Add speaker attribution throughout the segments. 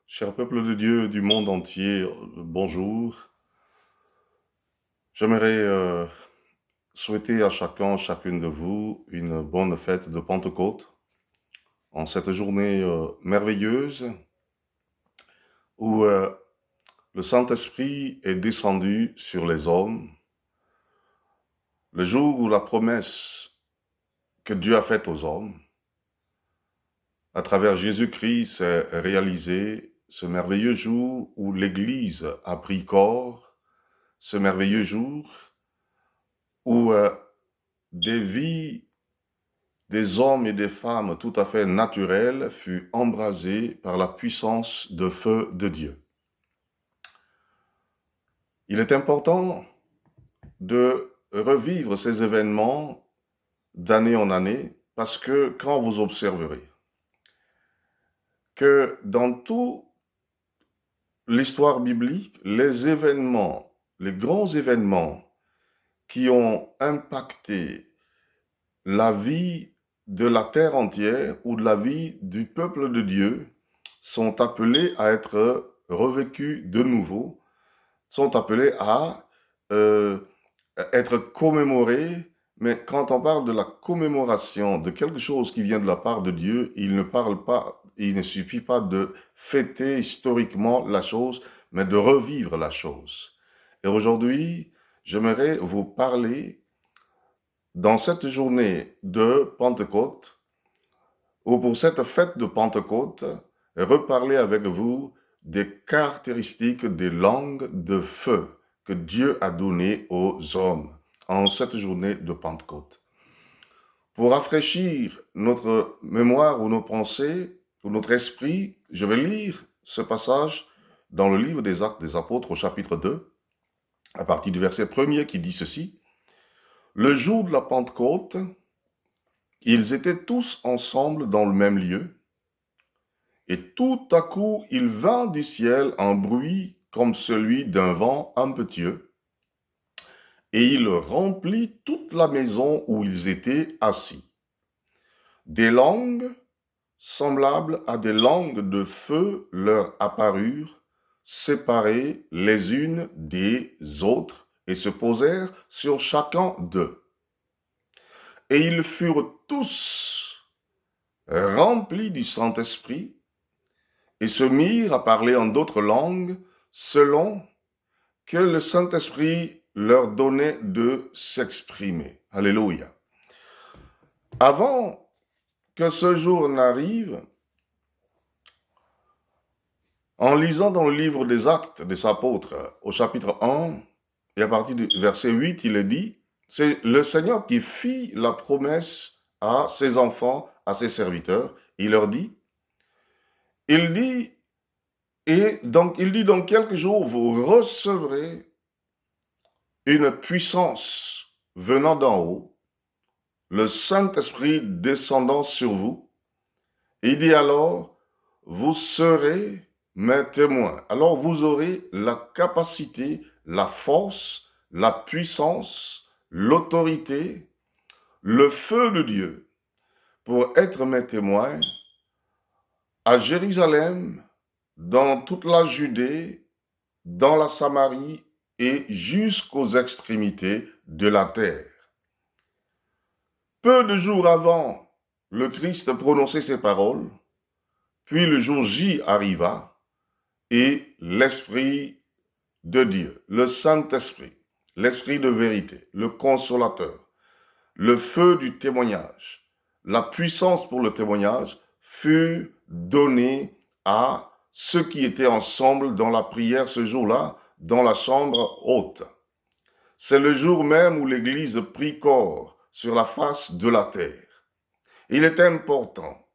Speaker 1: Cher peuple de Dieu du monde entier, bonjour. J'aimerais souhaiter à chacun, chacune de vous, une bonne fête de Pentecôte en cette journée merveilleuse où le Saint-Esprit est descendu sur les hommes, le jour où la promesse que Dieu a faite aux hommes, à travers Jésus-Christ, s'est réalisée, ce merveilleux jour où l'Église a pris corps, ce merveilleux jour où des vies des hommes et des femmes tout à fait naturels furent embrasés par la puissance de feu de Dieu. Il est important de revivre ces événements d'année en année parce que quand vous observerez que dans toute l'histoire biblique, les événements, les grands événements qui ont impacté la vie de la terre entière ou de la vie du peuple de Dieu sont appelés à être revécus de nouveau, sont appelés à euh, être commémorés. Mais quand on parle de la commémoration de quelque chose qui vient de la part de Dieu, il ne suffit pas de fêter historiquement la chose, mais de revivre la chose. Et aujourd'hui, j'aimerais vous parler dans cette journée de Pentecôte, ou pour cette fête de Pentecôte, reparler avec vous des caractéristiques des langues de feu que Dieu a données aux hommes en cette journée de Pentecôte. Pour rafraîchir notre mémoire ou nos pensées ou notre esprit, je vais lire ce passage dans le livre des Actes des Apôtres au chapitre 2, à partir du verset 1er qui dit ceci. Le jour de la Pentecôte, ils étaient tous ensemble dans le même lieu, et tout à coup il vint du ciel un bruit comme celui d'un vent impétueux, et il remplit toute la maison où ils étaient assis. Des langues semblables à des langues de feu leur apparurent, séparées les unes des autres, et se posèrent sur chacun d'eux. Et ils furent tous remplis du Saint-Esprit, et se mirent à parler en d'autres langues, selon que le Saint-Esprit leur donnait de s'exprimer. Alléluia. Avant que ce jour n'arrive, en lisant dans le livre des Actes des Apôtres, au chapitre 1, et à partir du verset 8, il est dit, c'est le Seigneur qui fit la promesse à ses enfants, à ses serviteurs. Il leur dit, il dit, et donc il dit, dans quelques jours, vous recevrez une puissance venant d'en haut, le Saint-Esprit descendant sur vous. Il dit alors, vous serez mes témoins. Alors vous aurez la capacité, la force, la puissance, l'autorité, le feu de Dieu pour être mes témoins à Jérusalem, dans toute la Judée, dans la Samarie et jusqu'aux extrémités de la terre. Peu de jours avant, le Christ prononçait ces paroles, puis le jour J arriva, et l'Esprit de Dieu, le Saint-Esprit, l'Esprit de vérité, le Consolateur, le feu du témoignage, la puissance pour le témoignage fut donné à ceux qui étaient ensemble dans la prière ce jour-là, dans la chambre haute. C'est le jour même où l'Église prit corps sur la face de la terre. Il est important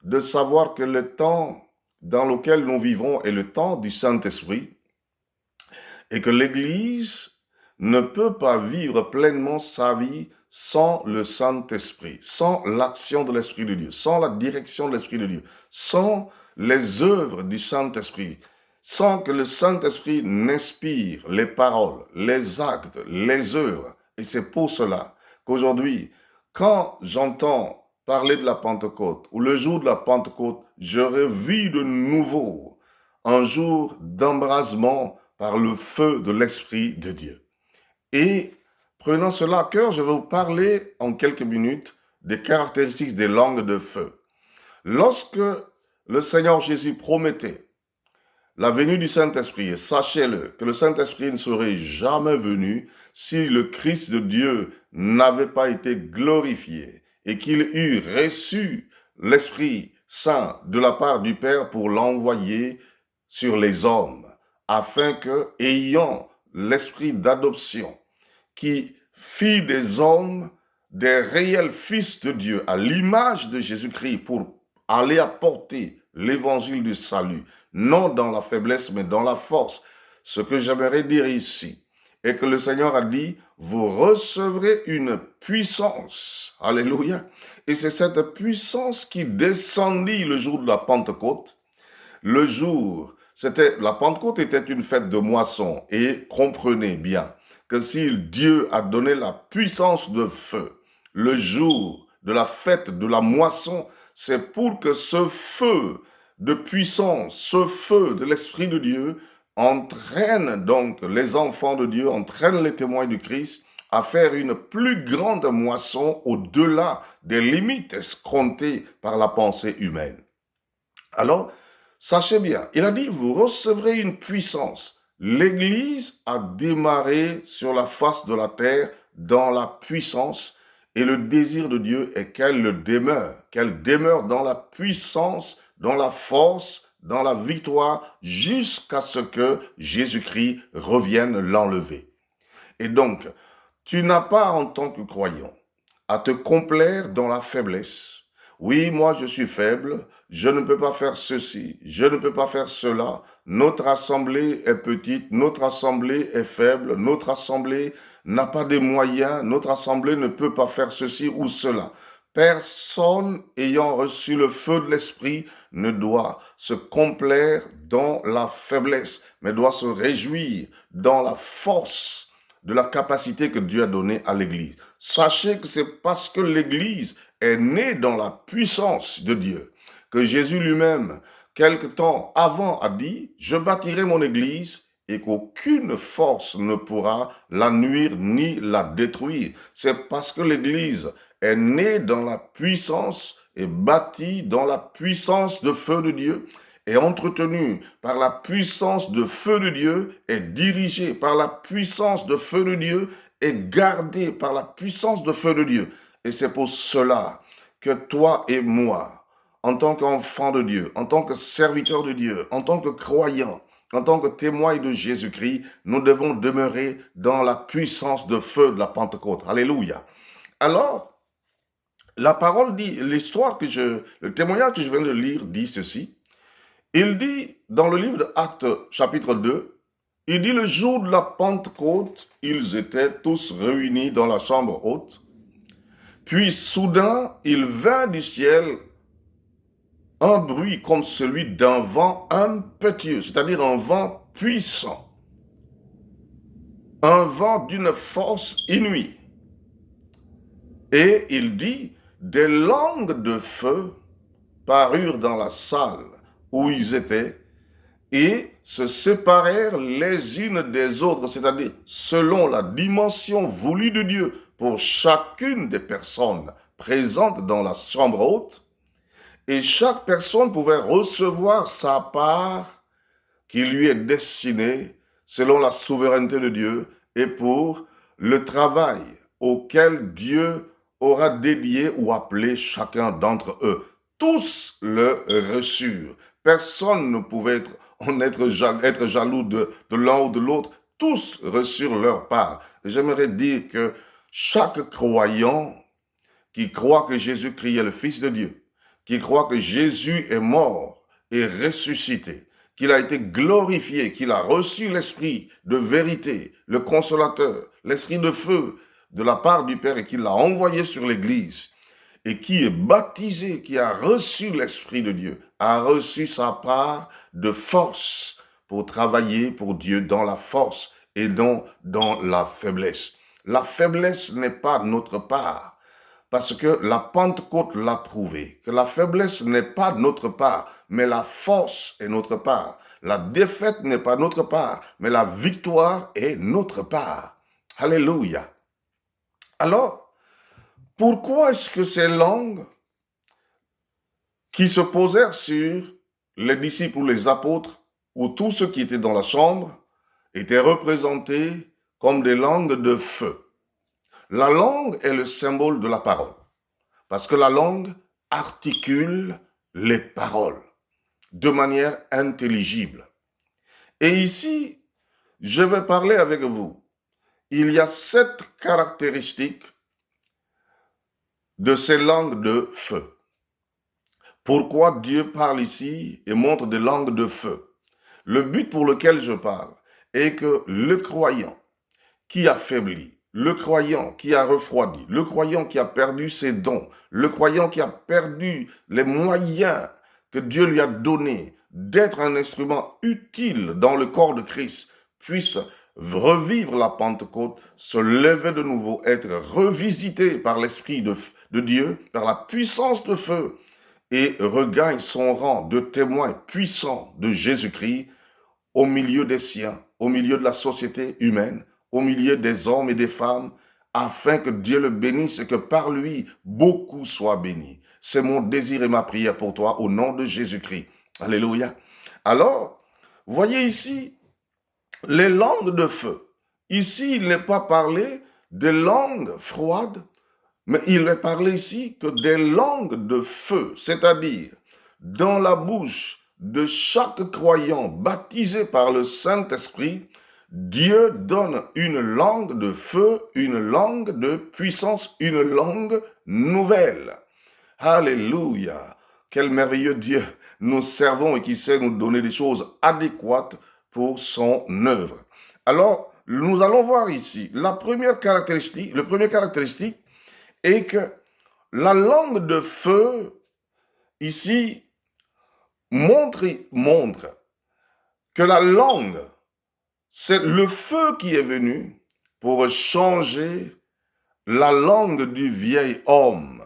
Speaker 1: de savoir que le temps dans lequel nous vivons est le temps du Saint-Esprit et que l'Église ne peut pas vivre pleinement sa vie sans le Saint-Esprit, sans l'action de l'Esprit de Dieu, sans la direction de l'Esprit de Dieu, sans les œuvres du Saint-Esprit, sans que le Saint-Esprit n'inspire les paroles, les actes, les œuvres. Et c'est pour cela qu'aujourd'hui, quand j'entends parler de la Pentecôte, ou le jour de la Pentecôte, je revis de nouveau un jour d'embrasement par le feu de l'Esprit de Dieu. Et prenant cela à cœur, je vais vous parler en quelques minutes des caractéristiques des langues de feu. Lorsque le Seigneur Jésus promettait la venue du Saint-Esprit, et sachez-le, que le Saint-Esprit ne serait jamais venu si le Christ de Dieu n'avait pas été glorifié et qu'il eût reçu l'Esprit Saint de la part du Père pour l'envoyer sur les hommes, afin que, ayant l'esprit d'adoption, qui fit des hommes des réels fils de Dieu à l'image de Jésus-Christ pour aller apporter l'évangile du salut, non dans la faiblesse mais dans la force. Ce que j'aimerais dire ici est que le Seigneur a dit, vous recevrez une puissance. Alléluia. Et c'est cette puissance qui descendit le jour de la Pentecôte. Le jour, la Pentecôte était une fête de moisson et comprenez bien que si Dieu a donné la puissance de feu le jour de la fête de la moisson, c'est pour que ce feu de puissance, ce feu de l'Esprit de Dieu entraîne donc les enfants de Dieu, entraîne les témoins du Christ à faire une plus grande moisson au-delà des limites escomptées par la pensée humaine. Alors, sachez bien, il a dit, vous recevrez une puissance. L'Église a démarré sur la face de la terre dans la puissance et le désir de Dieu est qu'elle demeure dans la puissance, dans la force, dans la victoire, jusqu'à ce que Jésus-Christ revienne l'enlever. Et donc, tu n'as pas en tant que croyant à te complaire dans la faiblesse. Oui, moi je suis faible, je ne peux pas faire ceci, je ne peux pas faire cela. Notre assemblée est petite, notre assemblée est faible, notre assemblée n'a pas de moyens, notre assemblée ne peut pas faire ceci ou cela. Personne ayant reçu le feu de l'Esprit ne doit se complaire dans la faiblesse, mais doit se réjouir dans la force de la capacité que Dieu a donnée à l'Église. Sachez que c'est parce que l'Église est née dans la puissance de Dieu que Jésus lui-même, quelque temps avant, a dit « Je bâtirai mon Église » et qu'aucune force ne pourra la nuire ni la détruire. C'est parce que l'Église est née dans la puissance et bâtie dans la puissance de feu de Dieu, est entretenue par la puissance de feu de Dieu, est dirigée par la puissance de feu de Dieu, est gardée par la puissance de feu de Dieu. Et c'est pour cela que toi et moi, en tant qu'enfants de Dieu, en tant que serviteurs de Dieu, en tant que croyants, en tant que témoins de Jésus-Christ, nous devons demeurer dans la puissance de feu de la Pentecôte. Alléluia. Alors, la parole dit, le témoignage que je viens de lire dit ceci. Il dit, dans le livre d'Actes, chapitre 2, il dit, le jour de la Pentecôte, ils étaient tous réunis dans la chambre haute. Puis, soudain, il vint du ciel un bruit comme celui d'un vent impétueux, c'est-à-dire un vent puissant, un vent d'une force inouïe. Et il dit, des langues de feu parurent dans la salle où ils étaient et se séparèrent les unes des autres, c'est-à-dire selon la dimension voulue de Dieu pour chacune des personnes présentes dans la chambre haute. Et chaque personne pouvait recevoir sa part qui lui est destinée selon la souveraineté de Dieu et pour le travail auquel Dieu aura dédié ou appelé chacun d'entre eux. Tous le reçurent. Personne ne pouvait être jaloux de l'un ou de l'autre. Tous reçurent leur part. J'aimerais dire que chaque croyant qui croit que Jésus-Christ est le Fils de Dieu, qui croit que Jésus est mort et ressuscité, qu'il a été glorifié, qu'il a reçu l'Esprit de vérité, le Consolateur, l'Esprit de feu de la part du Père et qu'il l'a envoyé sur l'Église, et qui est baptisé, qui a reçu l'Esprit de Dieu, a reçu sa part de force pour travailler pour Dieu dans la force et non dans la faiblesse. La faiblesse n'est pas notre part, parce que la Pentecôte l'a prouvé, que la faiblesse n'est pas notre part, mais la force est notre part. La défaite n'est pas notre part, mais la victoire est notre part. Alléluia. Alors, pourquoi est-ce que ces langues qui se posèrent sur les disciples ou les apôtres ou tous ceux qui étaient dans la chambre étaient représentées comme des langues de feu? La langue est le symbole de la parole, parce que la langue articule les paroles de manière intelligible. Et ici, je vais parler avec vous. Il y a 7 caractéristiques de ces langues de feu. Pourquoi Dieu parle ici et montre des langues de feu? Le but pour lequel je parle est que le croyant qui a faibli, le croyant qui a refroidi, le croyant qui a perdu ses dons, le croyant qui a perdu les moyens que Dieu lui a donnés d'être un instrument utile dans le corps de Christ, puisse revivre la Pentecôte, se lever de nouveau, être revisité par l'Esprit de Dieu, par la puissance de feu, et regagne son rang de témoin puissant de Jésus-Christ au milieu des siens, au milieu de la société humaine, au milieu des hommes et des femmes, afin que Dieu le bénisse et que par lui, beaucoup soient bénis. C'est mon désir et ma prière pour toi au nom de Jésus-Christ. Alléluia. Alors, voyez ici, les langues de feu. Ici, il n'est pas parlé des langues froides, mais il est parlé ici que des langues de feu, c'est-à-dire dans la bouche de chaque croyant baptisé par le Saint-Esprit, Dieu donne une langue de feu, une langue de puissance, une langue nouvelle. Alléluia! Quel merveilleux Dieu nous servons et qui sait nous donner des choses adéquates pour son œuvre. Alors, nous allons voir ici le premier caractéristique est que la langue de feu, ici, montre que la langue, c'est le feu qui est venu pour changer la langue du vieil homme,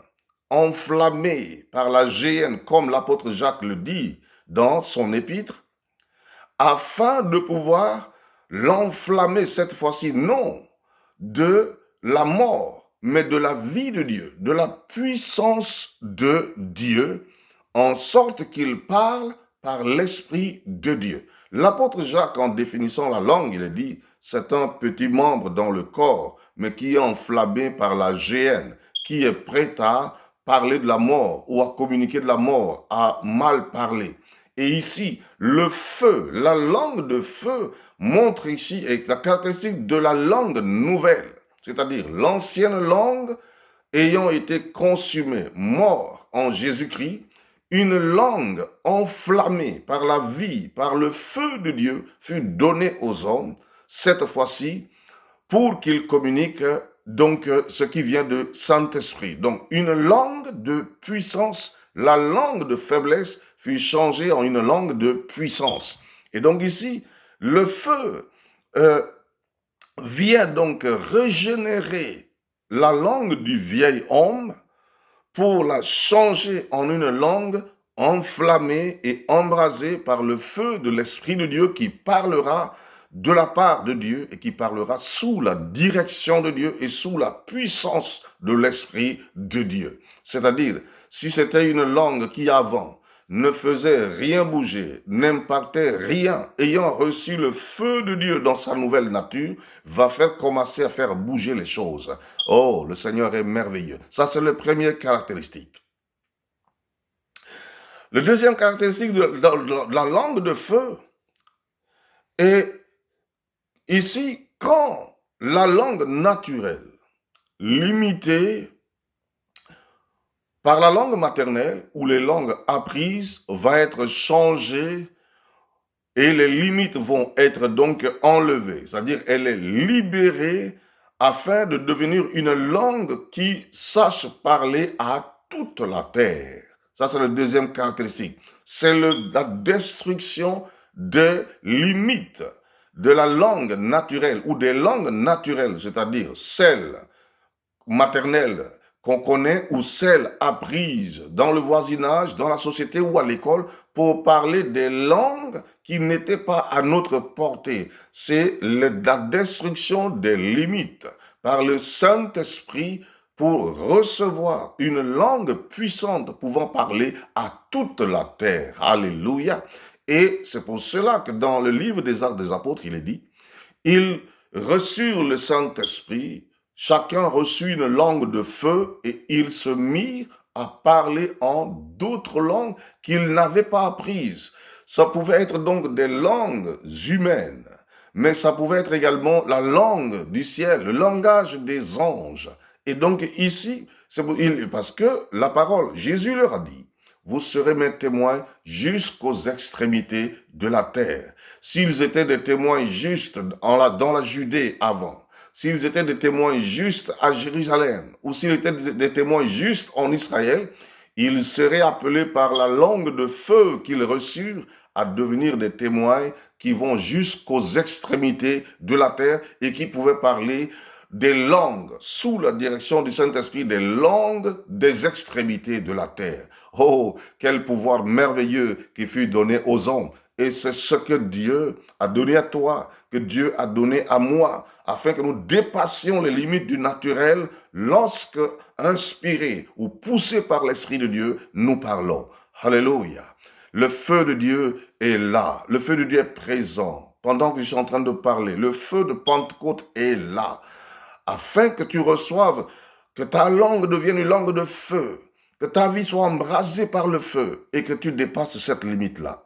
Speaker 1: enflammé par la géhenne, comme l'apôtre Jacques le dit dans son épître, afin de pouvoir l'enflammer cette fois-ci, non de la mort, mais de la vie de Dieu, de la puissance de Dieu, en sorte qu'il parle par l'Esprit de Dieu. L'apôtre Jacques, en définissant la langue, il a dit, c'est un petit membre dans le corps, mais qui est enflammé par la géhenne, qui est prêt à parler de la mort ou à communiquer de la mort, à mal parler. Et ici, le feu, la langue de feu, montre ici la caractéristique de la langue nouvelle, c'est-à-dire l'ancienne langue ayant été consumée, mort en Jésus-Christ, une langue enflammée par la vie, par le feu de Dieu, fut donnée aux hommes, cette fois-ci, pour qu'ils communiquent donc ce qui vient de Saint-Esprit. Donc une langue de puissance, la langue de faiblesse fut changée en une langue de puissance. Et donc ici, le feu vient donc régénérer la langue du vieil homme pour la changer en une langue enflammée et embrasée par le feu de l'Esprit de Dieu qui parlera de la part de Dieu et qui parlera sous la direction de Dieu et sous la puissance de l'Esprit de Dieu. C'est-à-dire, si c'était une langue qui avant ne faisait rien bouger, n'impactait rien, ayant reçu le feu de Dieu dans sa nouvelle nature, va commencer à faire bouger les choses. Oh, le Seigneur est merveilleux. Ça, c'est la première caractéristique. La deuxième caractéristique de la langue de feu est ici quand la langue naturelle, limitée par la langue maternelle ou les langues apprises, va être changée et les limites vont être donc enlevées. C'est-à-dire, elle est libérée afin de devenir une langue qui sache parler à toute la terre. Ça, c'est la deuxième caractéristique. C'est la destruction des limites de la langue naturelle ou des langues naturelles, c'est-à-dire celles maternelles qu'on connaît ou celles apprises dans le voisinage, dans la société ou à l'école, pour parler des langues qui n'étaient pas à notre portée. C'est la destruction des limites par le Saint-Esprit pour recevoir une langue puissante pouvant parler à toute la terre. Alléluia. Et c'est pour cela que dans le livre des Actes des Apôtres, il est dit, ils reçurent le Saint-Esprit, chacun reçut une langue de feu et ils se mirent à parler en d'autres langues qu'ils n'avaient pas apprises. Ça pouvait être donc des langues humaines, mais ça pouvait être également la langue du ciel, le langage des anges. Et donc ici, c'est parce que la parole, Jésus leur a dit, vous serez mes témoins jusqu'aux extrémités de la terre. S'ils étaient des témoins justes dans la Judée avant, s'ils étaient des témoins justes à Jérusalem, ou s'ils étaient des témoins justes en Israël, ils seraient appelés par la langue de feu qu'ils reçurent à devenir des témoins qui vont jusqu'aux extrémités de la terre et qui pouvaient parler des langues, sous la direction du Saint-Esprit, des langues des extrémités de la terre. Oh, quel pouvoir merveilleux qui fut donné aux hommes. Et c'est ce que Dieu a donné à toi, que Dieu a donné à moi, afin que nous dépassions les limites du naturel lorsque, inspirés ou poussés par l'Esprit de Dieu, nous parlons. Alléluia. Le feu de Dieu est là. Le feu de Dieu est présent. Pendant que je suis en train de parler, le feu de Pentecôte est là. Afin que tu reçoives, que ta langue devienne une langue de feu, que ta vie soit embrasée par le feu et que tu dépasses cette limite-là.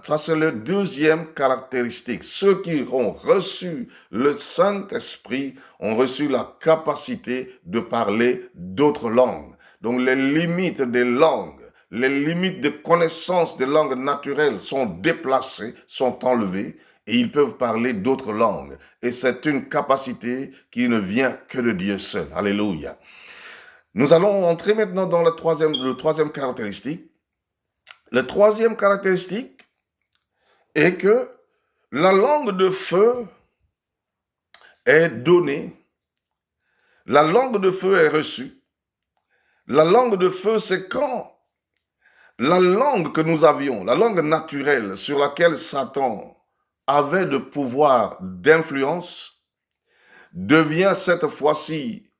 Speaker 1: Ça, c'est la deuxième caractéristique. Ceux qui ont reçu le Saint-Esprit ont reçu la capacité de parler d'autres langues. Donc, les limites des langues, les limites de connaissance des langues naturelles sont déplacées, sont enlevées, et ils peuvent parler d'autres langues. Et c'est une capacité qui ne vient que de Dieu seul. Alléluia. Nous allons entrer maintenant dans le troisième caractéristique. La troisième caractéristique est que la langue de feu est donnée. La langue de feu est reçue. La langue de feu, c'est quand la langue que nous avions, la langue naturelle sur laquelle Satan avait de pouvoir d'influence, devient cette fois-ci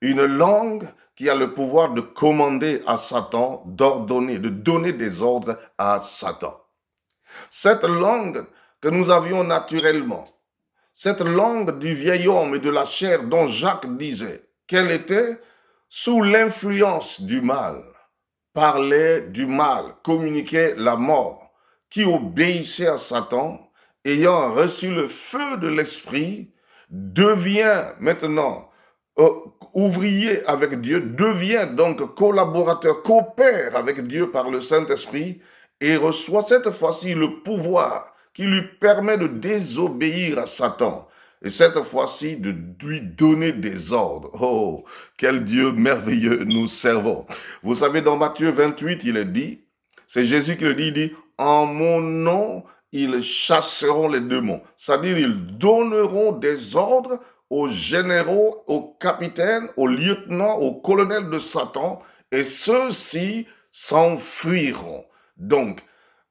Speaker 1: une langue qui a le pouvoir de commander à Satan, d'ordonner, de donner des ordres à Satan. Cette langue que nous avions naturellement, cette langue du vieil homme et de la chair dont Jacques disait qu'elle était sous l'influence du mal, parlait du mal, communiquait la mort, qui obéissait à Satan, ayant reçu le feu de l'esprit, devient maintenant ouvrier avec Dieu, devient donc collaborateur, coopère avec Dieu par le Saint-Esprit et reçoit cette fois-ci le pouvoir qui lui permet de désobéir à Satan. Et cette fois-ci, de lui donner des ordres. Oh, quel Dieu merveilleux nous servons. Vous savez, dans Matthieu 28, il est dit, c'est Jésus qui le dit, il dit, en mon nom, ils chasseront les démons. C'est-à-dire, ils donneront des ordres aux généraux, aux capitaines, aux lieutenants, aux colonels de Satan, et ceux-ci s'enfuiront. Donc,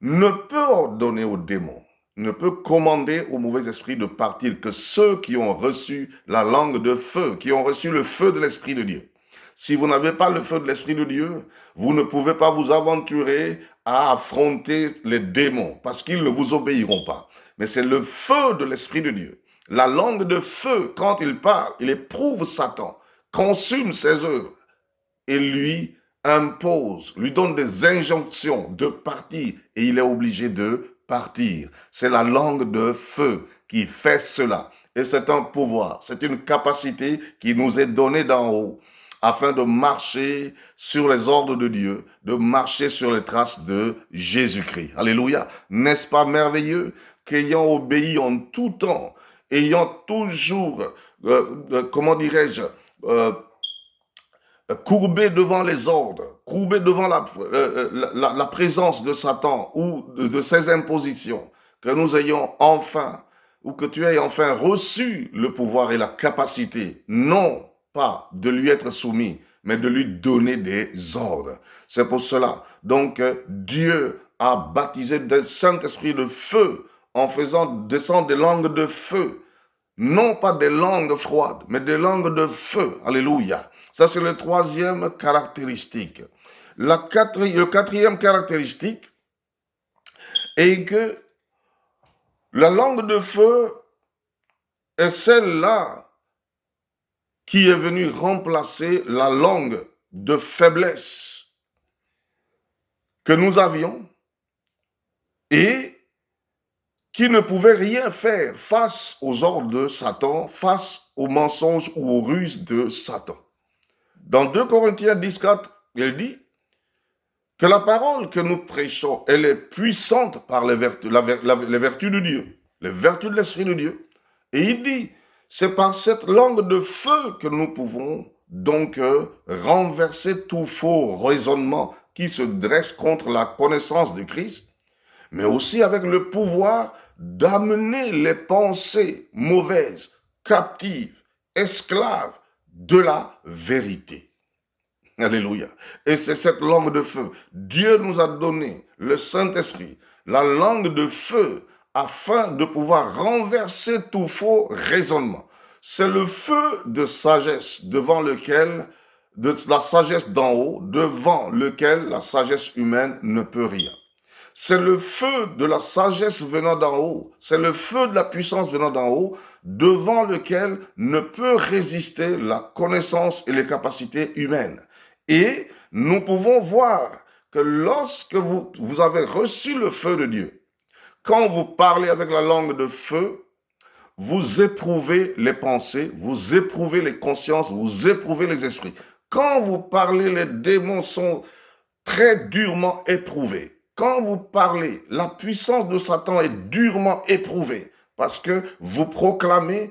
Speaker 1: ne peut ordonner aux démons, ne peut commander aux mauvais esprits de partir que ceux qui ont reçu la langue de feu, qui ont reçu le feu de l'Esprit de Dieu. Si vous n'avez pas le feu de l'Esprit de Dieu, vous ne pouvez pas vous aventurer à affronter les démons, parce qu'ils ne vous obéiront pas. Mais c'est le feu de l'Esprit de Dieu. La langue de feu, quand il parle, il éprouve Satan, consume ses œuvres, et lui impose, lui donne des injonctions de partir, et il est obligé de partir. C'est la langue de feu qui fait cela. Et c'est un pouvoir, c'est une capacité qui nous est donnée d'en haut, afin de marcher sur les ordres de Dieu, de marcher sur les traces de Jésus-Christ. Alléluia. N'est-ce pas merveilleux qu'ayant obéi en tout temps, ayant toujours, courbé devant les ordres, courbé devant la présence de Satan ou de ses impositions, que nous ayons enfin, ou que tu aies enfin reçu le pouvoir et la capacité, non pas de lui être soumis, mais de lui donner des ordres. C'est pour cela, donc, Dieu a baptisé du Saint-Esprit de feu en faisant descendre des langues de feu. Non pas des langues froides, mais des langues de feu. Alléluia. Ça, c'est le troisième caractéristique. Le quatrième caractéristique est que la langue de feu est celle-là qui est venue remplacer la langue de faiblesse que nous avions et qui ne pouvait rien faire face aux ordres de Satan, face aux mensonges ou aux ruses de Satan. Dans 2 Corinthiens 10,4, il dit que la parole que nous prêchons, elle est puissante par les vertus de Dieu, les vertus de l'Esprit de Dieu. Et il dit, c'est par cette langue de feu que nous pouvons donc renverser tout faux raisonnement qui se dresse contre la connaissance de Christ, mais aussi avec le pouvoir d'amener les pensées mauvaises, captives, esclaves de la vérité. Alléluia. Et c'est cette langue de feu. Dieu nous a donné le Saint-Esprit, la langue de feu, afin de pouvoir renverser tout faux raisonnement. C'est le feu de sagesse devant lequel, de la sagesse d'en haut, devant lequel la sagesse humaine ne peut rien. C'est le feu de la sagesse venant d'en haut, c'est le feu de la puissance venant d'en haut, devant lequel ne peut résister la connaissance et les capacités humaines. Et nous pouvons voir que lorsque vous avez reçu le feu de Dieu, quand vous parlez avec la langue de feu, vous éprouvez les pensées, vous éprouvez les consciences, vous éprouvez les esprits. Quand vous parlez, les démons sont très durement éprouvés. Quand vous parlez, la puissance de Satan est durement éprouvée parce que vous proclamez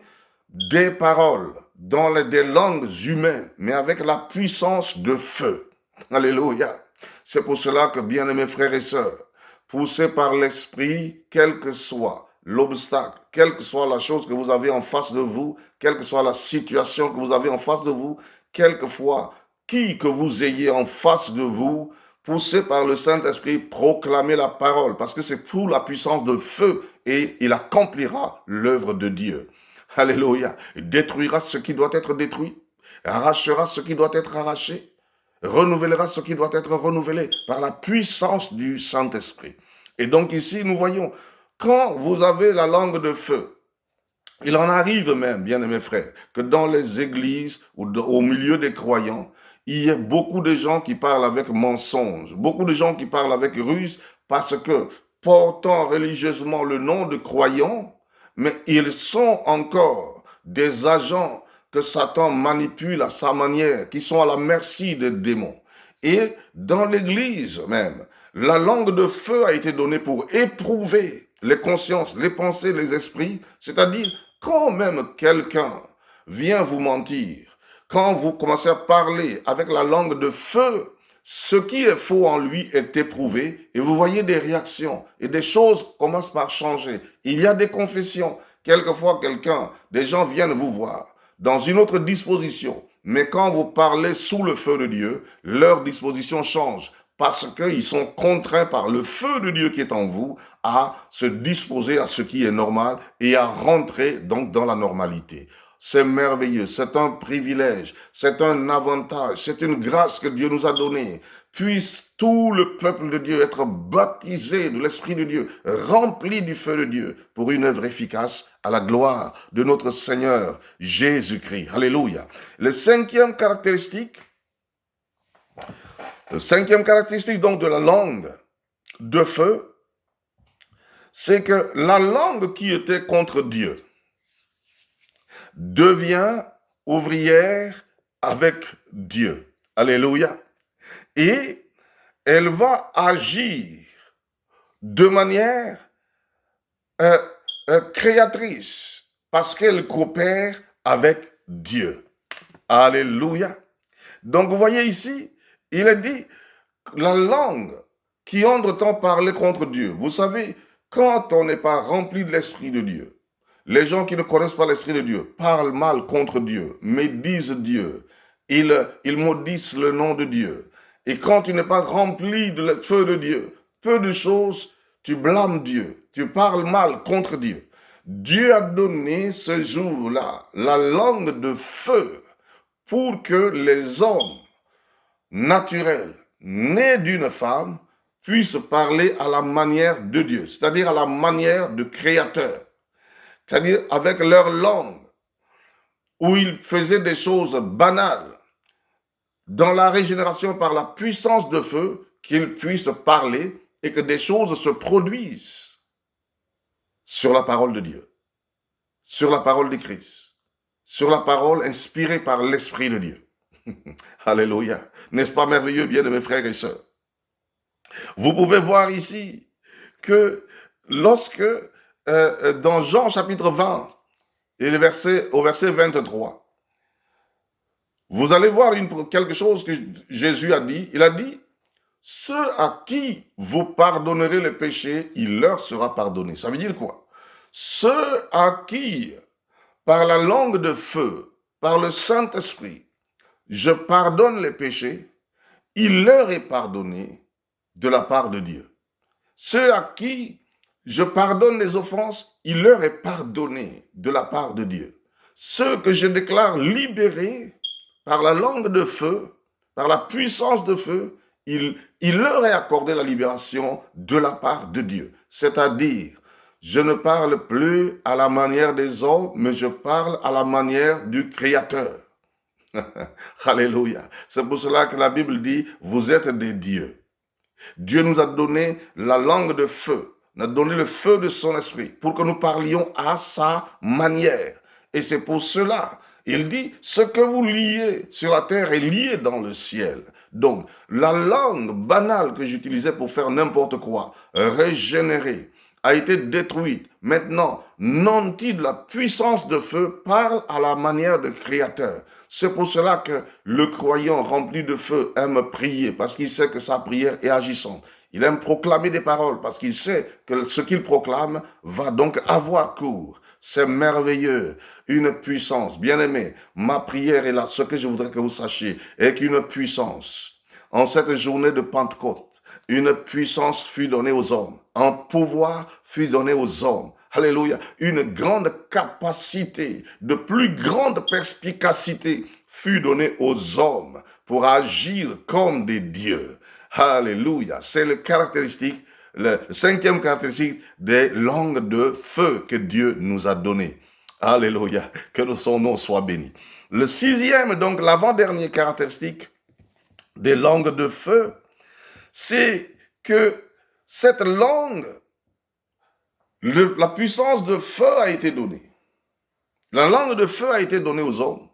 Speaker 1: des paroles dans des langues humaines, mais avec la puissance de feu. Alléluia. C'est pour cela que, bien-aimés frères et sœurs, poussés par l'Esprit, quel que soit l'obstacle, quelle que soit la chose que vous avez en face de vous, quelle que soit la situation que vous avez en face de vous, quelquefois, qui que vous ayez en face de vous, poussé par le Saint-Esprit, proclamez la parole, parce que c'est pour la puissance de feu, et il accomplira l'œuvre de Dieu. Alléluia. Il détruira ce qui doit être détruit, arrachera ce qui doit être arraché, renouvellera ce qui doit être renouvelé par la puissance du Saint-Esprit. Et donc ici, nous voyons, quand vous avez la langue de feu, il en arrive même, bien aimés frères, que dans les églises ou au milieu des croyants, il y a beaucoup de gens qui parlent avec mensonge, beaucoup de gens qui parlent avec ruse, parce que portant religieusement le nom de croyants, mais ils sont encore des agents que Satan manipule à sa manière, qui sont à la merci des démons. Et dans l'église même, la langue de feu a été donnée pour éprouver les consciences, les pensées, les esprits, c'est-à-dire quand même quelqu'un vient vous mentir, quand vous commencez à parler avec la langue de feu, ce qui est faux en lui est éprouvé et vous voyez des réactions et des choses commencent par changer. Il y a des confessions. Quelquefois, des gens viennent vous voir dans une autre disposition. Mais quand vous parlez sous le feu de Dieu, leur disposition change parce qu'ils sont contraints par le feu de Dieu qui est en vous à se disposer à ce qui est normal et à rentrer donc dans la normalité. C'est merveilleux, c'est un privilège, c'est un avantage, c'est une grâce que Dieu nous a donnée. Puisse tout le peuple de Dieu être baptisé de l'Esprit de Dieu, rempli du feu de Dieu pour une œuvre efficace à la gloire de notre Seigneur Jésus-Christ. Alléluia. La cinquième caractéristique donc de la langue de feu, c'est que la langue qui était contre Dieu devient ouvrière avec Dieu. Alléluia. Et elle va agir de manière créatrice parce qu'elle coopère avec Dieu. Alléluia. Donc vous voyez ici, il est dit la langue qui entre-temps parlait contre Dieu. Vous savez, quand on n'est pas rempli de l'Esprit de Dieu, les gens qui ne connaissent pas l'Esprit de Dieu parlent mal contre Dieu, médisent Dieu, ils maudissent le nom de Dieu. Et quand tu n'es pas rempli de le feu de Dieu, peu de choses, tu blâmes Dieu, tu parles mal contre Dieu. Dieu a donné ce jour-là la langue de feu pour que les hommes naturels nés d'une femme puissent parler à la manière de Dieu, c'est-à-dire à la manière de Créateur, c'est-à-dire avec leur langue, où ils faisaient des choses banales, dans la régénération par la puissance de feu, qu'ils puissent parler et que des choses se produisent sur la parole de Dieu, sur la parole de Christ, sur la parole inspirée par l'Esprit de Dieu. Alléluia. N'est-ce pas merveilleux, bien de mes frères et sœurs? Vous pouvez voir ici que lorsque, dans Jean chapitre 20, et au verset 23, vous allez voir quelque chose que Jésus a dit. Il a dit, ceux à qui vous pardonnerez les péchés, il leur sera pardonné. Ça veut dire quoi? Ceux à qui, par la langue de feu, par le Saint-Esprit, je pardonne les péchés, il leur est pardonné de la part de Dieu. Ceux à qui je pardonne les offenses, il leur est pardonné de la part de Dieu. Ceux que je déclare libérés par la langue de feu, par la puissance de feu, il leur est accordé la libération de la part de Dieu. C'est-à-dire, je ne parle plus à la manière des hommes, mais je parle à la manière du Créateur. Alléluia. C'est pour cela que la Bible dit, vous êtes des dieux. Dieu nous a donné la langue de feu, nous a donné le feu de son esprit pour que nous parlions à sa manière. Et c'est pour cela, il dit, ce que vous liez sur la terre est lié dans le ciel. Donc, la langue banale que j'utilisais pour faire n'importe quoi, régénérée, a été détruite. Maintenant, nanti de la puissance de feu parle à la manière de Créateur. C'est pour cela que le croyant rempli de feu aime prier, parce qu'il sait que sa prière est agissante. Il aime proclamer des paroles, parce qu'il sait que ce qu'il proclame va donc avoir cours. C'est merveilleux, une puissance. Bien-aimé, ma prière est là. Ce que je voudrais que vous sachiez est qu'une puissance, en cette journée de Pentecôte, une puissance fut donnée aux hommes. Un pouvoir fut donné aux hommes. Alléluia. Une grande capacité, de plus grande perspicacité fut donnée aux hommes pour agir comme des dieux. Alléluia. C'est le cinquième caractéristique des langues de feu que Dieu nous a donné. Alléluia. Que son nom soit béni. Le sixième, donc l'avant-dernière caractéristique des langues de feu, c'est que cette langue, la puissance de feu a été donnée. La langue de feu a été donnée aux hommes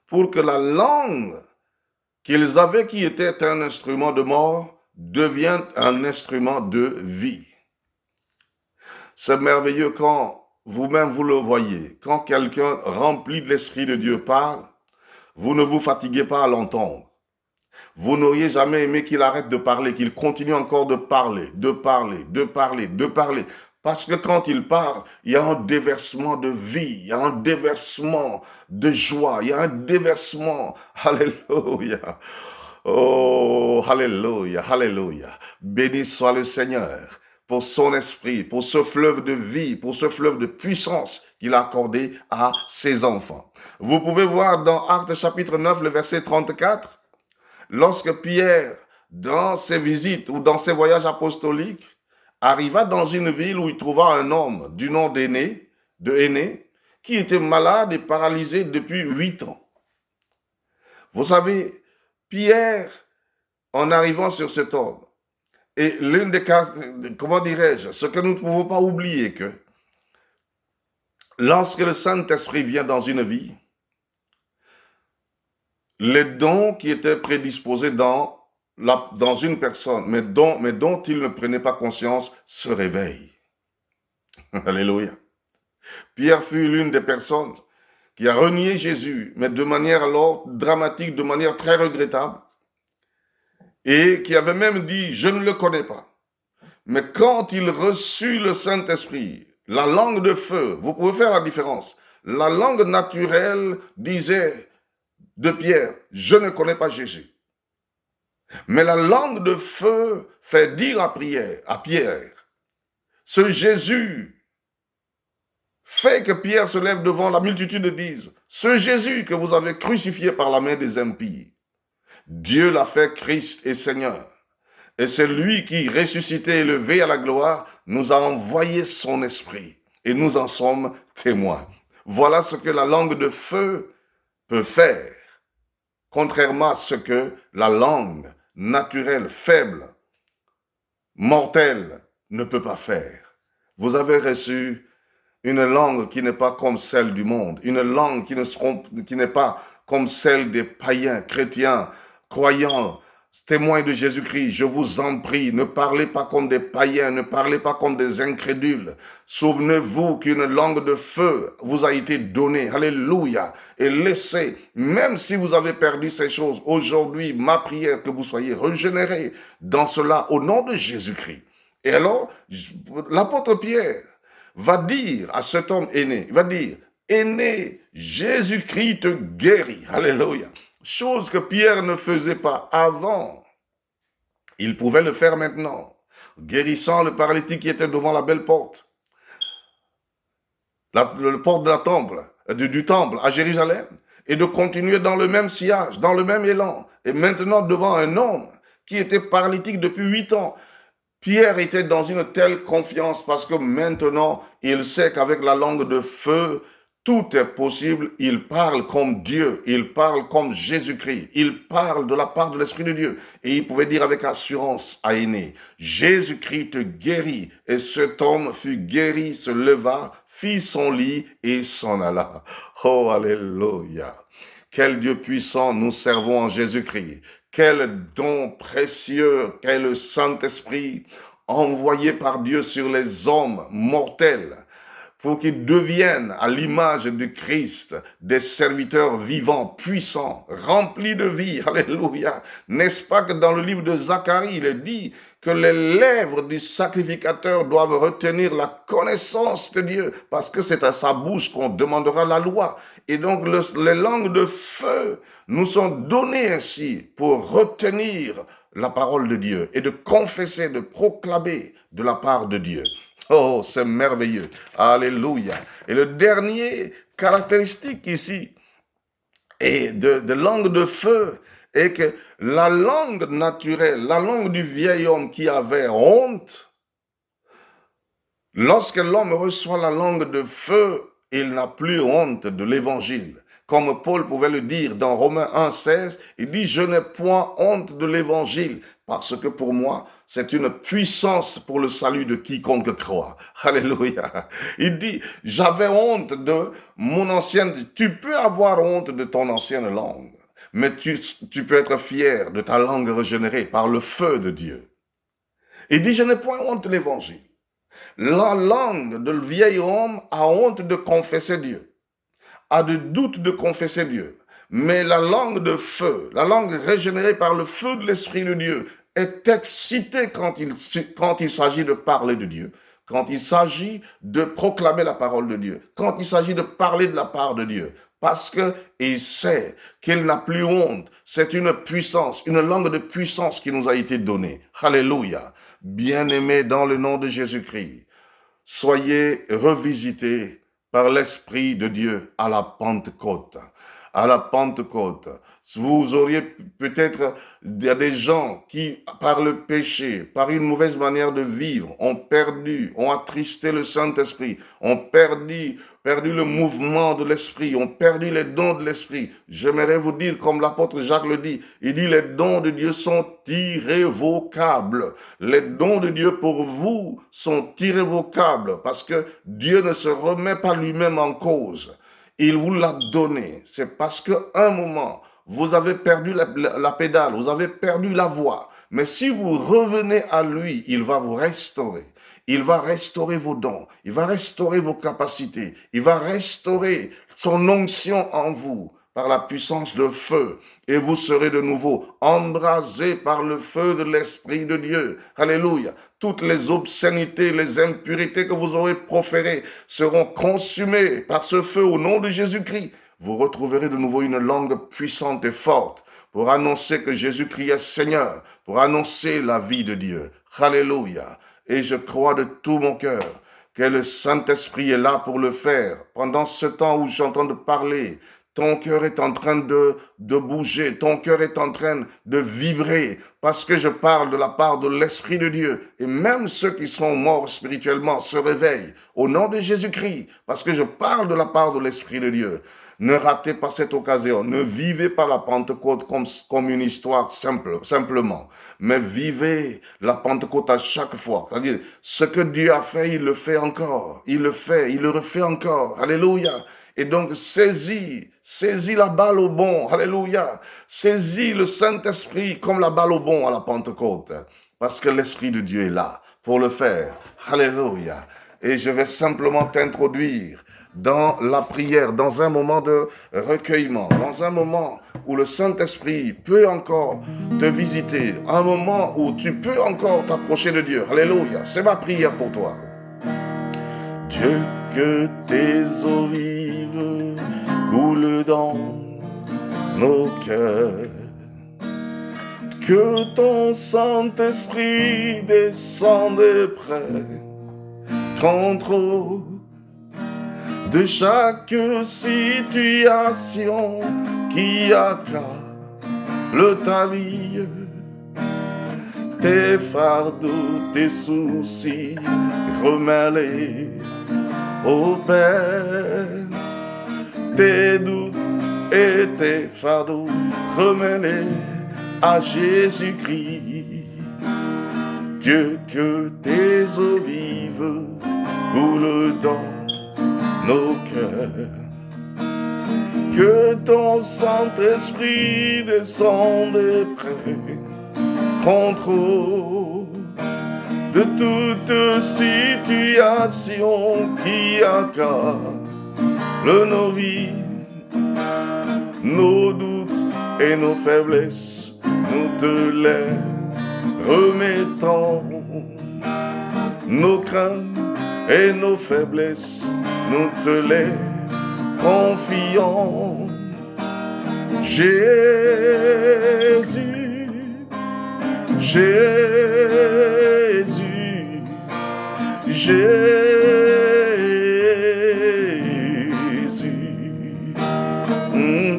Speaker 1: pour que la langue qu'ils avaient, qui était un instrument de mort, devienne un instrument de vie. C'est merveilleux quand vous-même vous le voyez. Quand quelqu'un rempli de l'Esprit de Dieu parle, vous ne vous fatiguez pas à l'entendre. Vous n'auriez jamais aimé qu'il arrête de parler, qu'il continue encore de parler, de parler, de parler, de parler. Parce que quand il parle, il y a un déversement de vie, il y a un déversement de joie, il y a un déversement. Alléluia. Oh, alléluia, alléluia. Béni soit le Seigneur pour son esprit, pour ce fleuve de vie, pour ce fleuve de puissance qu'il a accordé à ses enfants. Vous pouvez voir dans Actes chapitre 9, le verset 34, lorsque Pierre, dans ses visites ou dans ses voyages apostoliques, arriva dans une ville où il trouva un homme du nom d'Énée, qui était malade et paralysé depuis 8 ans. Vous savez, Pierre, en arrivant sur cet homme, et l'une des comment dirais-je, ce que nous ne pouvons pas oublier que lorsque le Saint-Esprit vient dans une vie, les dons qui étaient prédisposés dans une personne, mais dont il ne prenait pas conscience, se réveillent. Alléluia. Pierre fut l'une des personnes qui a renié Jésus, mais de manière alors dramatique, de manière très regrettable, et qui avait même dit, je ne le connais pas. Mais quand il reçut le Saint-Esprit, la langue de feu, vous pouvez faire la différence. La langue naturelle disait de Pierre, je ne connais pas Jésus. Mais la langue de feu fait dire à Pierre, ce Jésus fait que Pierre se lève devant la multitude et dise, ce Jésus que vous avez crucifié par la main des impies, Dieu l'a fait Christ et Seigneur. Et c'est lui qui, ressuscité et élevé à la gloire, nous a envoyé son esprit. Et nous en sommes témoins. Voilà ce que la langue de feu peut faire, contrairement à ce que la langue naturelle, faible, mortelle, ne peut pas faire. Vous avez reçu une langue qui n'est pas comme celle du monde, une langue qui n'est pas comme celle des païens, chrétiens, croyants, témoins de Jésus-Christ. Je vous en prie, ne parlez pas comme des païens, ne parlez pas comme des incrédules. Souvenez-vous qu'une langue de feu vous a été donnée. Alléluia. Et laissez, même si vous avez perdu ces choses, aujourd'hui, ma prière que vous soyez régénérés dans cela au nom de Jésus-Christ. Et alors, l'apôtre Pierre va dire à cet homme aîné, il va dire, aîné, Jésus-Christ te guérit. Alléluia. Chose que Pierre ne faisait pas avant. Il pouvait le faire maintenant, guérissant le paralytique qui était devant la belle porte. La porte de la temple, du temple à Jérusalem. Et de continuer dans le même sillage, dans le même élan. Et maintenant devant un homme qui était paralytique depuis 8 ans. Pierre était dans une telle confiance parce que maintenant, il sait qu'avec la langue de feu, tout est possible. Il parle comme Dieu, il parle comme Jésus-Christ, il parle de la part de l'Esprit de Dieu. Et il pouvait dire avec assurance à Aîné, Jésus-Christ te guérit. Et cet homme fut guéri, se leva, fit son lit et s'en alla. Oh, alléluia. Quel Dieu puissant nous servons en Jésus-Christ. Quel don précieux qu'est le Saint-Esprit envoyé par Dieu sur les hommes mortels pour qu'ils deviennent à l'image du Christ des serviteurs vivants, puissants, remplis de vie. Alléluia. N'est-ce pas que dans le livre de Zacharie, il est dit que les lèvres du sacrificateur doivent retenir la connaissance de Dieu parce que c'est à sa bouche qu'on demandera la loi. Et donc les langues de feu nous sont données ainsi pour retenir la parole de Dieu et de confesser, de proclamer de la part de Dieu. Oh, c'est merveilleux. Alléluia. Et le dernier caractéristique ici est de langue de feu est que la langue naturelle, la langue du vieil homme qui avait honte, lorsque l'homme reçoit la langue de feu, il n'a plus honte de l'évangile. Comme Paul pouvait le dire dans Romains 1,16, il dit « Je n'ai point honte de l'évangile, parce que pour moi, c'est une puissance pour le salut de quiconque croit. » Alléluia. Il dit « J'avais honte de mon ancienne... » Tu peux avoir honte de ton ancienne langue, mais tu peux être fier de ta langue régénérée par le feu de Dieu. Il dit « Je n'ai point honte de l'évangile. » La langue de le vieil homme a honte de confesser Dieu, a de doute de confesser Dieu. Mais la langue de feu, la langue régénérée par le feu de l'Esprit de Dieu, est excitée quand il s'agit de parler de Dieu, quand il s'agit de proclamer la parole de Dieu, quand il s'agit de parler de la part de Dieu. Parce qu'il sait qu'il n'a plus honte. C'est une puissance, une langue de puissance qui nous a été donnée. Alléluia. Bien-aimés dans le nom de Jésus-Christ, soyez revisités par l'Esprit de Dieu à la Pentecôte. À la Pentecôte. Vous auriez peut-être des gens qui, par le péché, par une mauvaise manière de vivre, ont attristé le Saint-Esprit, ont perdu le mouvement de l'Esprit, ont perdu les dons de l'Esprit. J'aimerais vous dire, comme l'apôtre Jacques le dit, il dit les dons de Dieu sont irrévocables. Les dons de Dieu pour vous sont irrévocables parce que Dieu ne se remet pas lui-même en cause. Il vous l'a donné. C'est parce qu'à un moment, vous avez perdu la pédale, vous avez perdu la voie. Mais si vous revenez à lui, il va vous restaurer. Il va restaurer vos dons. Il va restaurer vos capacités. Il va restaurer son onction en vous par la puissance de feu. Et vous serez de nouveau embrasés par le feu de l'Esprit de Dieu. Alléluia. Toutes les obscénités, les impurités que vous aurez proférées seront consumées par ce feu au nom de Jésus-Christ. Vous retrouverez de nouveau une langue puissante et forte pour annoncer que Jésus-Christ est Seigneur, pour annoncer la vie de Dieu. Alléluia. Et je crois de tout mon cœur que le Saint-Esprit est là pour le faire. Pendant ce temps où j'entends de parler, ton cœur est en train de bouger, ton cœur est en train de vibrer, parce que je parle de la part de l'Esprit de Dieu. Et même ceux qui sont morts spirituellement se réveillent au nom de Jésus-Christ, parce que je parle de la part de l'Esprit de Dieu. Ne ratez pas cette occasion. Ne vivez pas la Pentecôte comme une histoire simplement. Mais vivez la Pentecôte à chaque fois. C'est-à-dire, ce que Dieu a fait, il le fait encore. Il le fait, il le refait encore. Alléluia. Et donc, saisis la balle au bon. Alléluia. Saisis le Saint-Esprit comme la balle au bon à la Pentecôte. Parce que l'Esprit de Dieu est là pour le faire. Alléluia. Et je vais simplement t'introduire dans la prière, dans un moment de recueillement, dans un moment où le Saint-Esprit peut encore te visiter, un moment où tu peux encore t'approcher de Dieu. Alléluia, c'est ma prière pour toi. Dieu, que tes eaux vives coulent dans nos cœurs, que ton Saint-Esprit descende près, contrôle de chaque situation qui accable ta vie, tes fardeaux, tes soucis, remets-les au Père, tes doutes et tes fardeaux, remets-les à Jésus-Christ. Dieu, que tes eaux vives coulent dans nos cœurs, que ton Saint-Esprit descende près, contrôle de toute situation qui accable nos vies, nos doutes et nos faiblesses, nous te les remettons, nos craintes et nos faiblesses, nous te les confions. Jésus, Jésus, Jésus,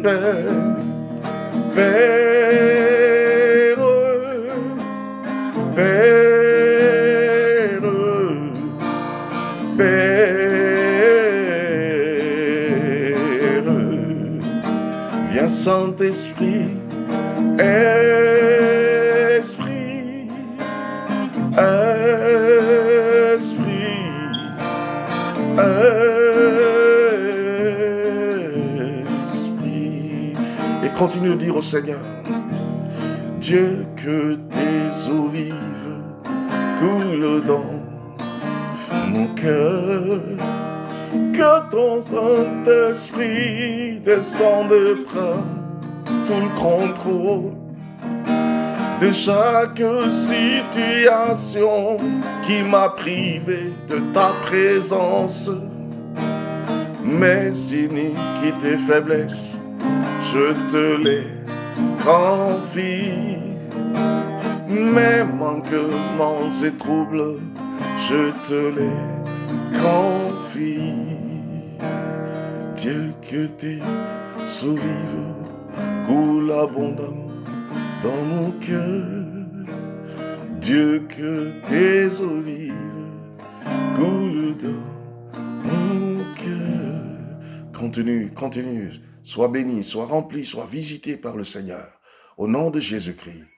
Speaker 1: Père, Père, Père, Père, viens Saint-Esprit, Esprit, Esprit, Esprit. Et continue de dire au Seigneur, Dieu, que tes eaux vives coulent dans mon cœur, que ton Saint-Esprit descende et prend tout le contrôle de chaque situation qui m'a privé de ta présence. Mes iniquités, faiblesses, je te les confie. Mes manquements et troubles, je te les confie. Dieu, que tes eaux vives coulent abondamment dans mon cœur. Dieu, que tes eaux vives coulent dans mon cœur. Continue, continue. Sois béni, sois rempli, sois visité par le Seigneur. Au nom de Jésus-Christ.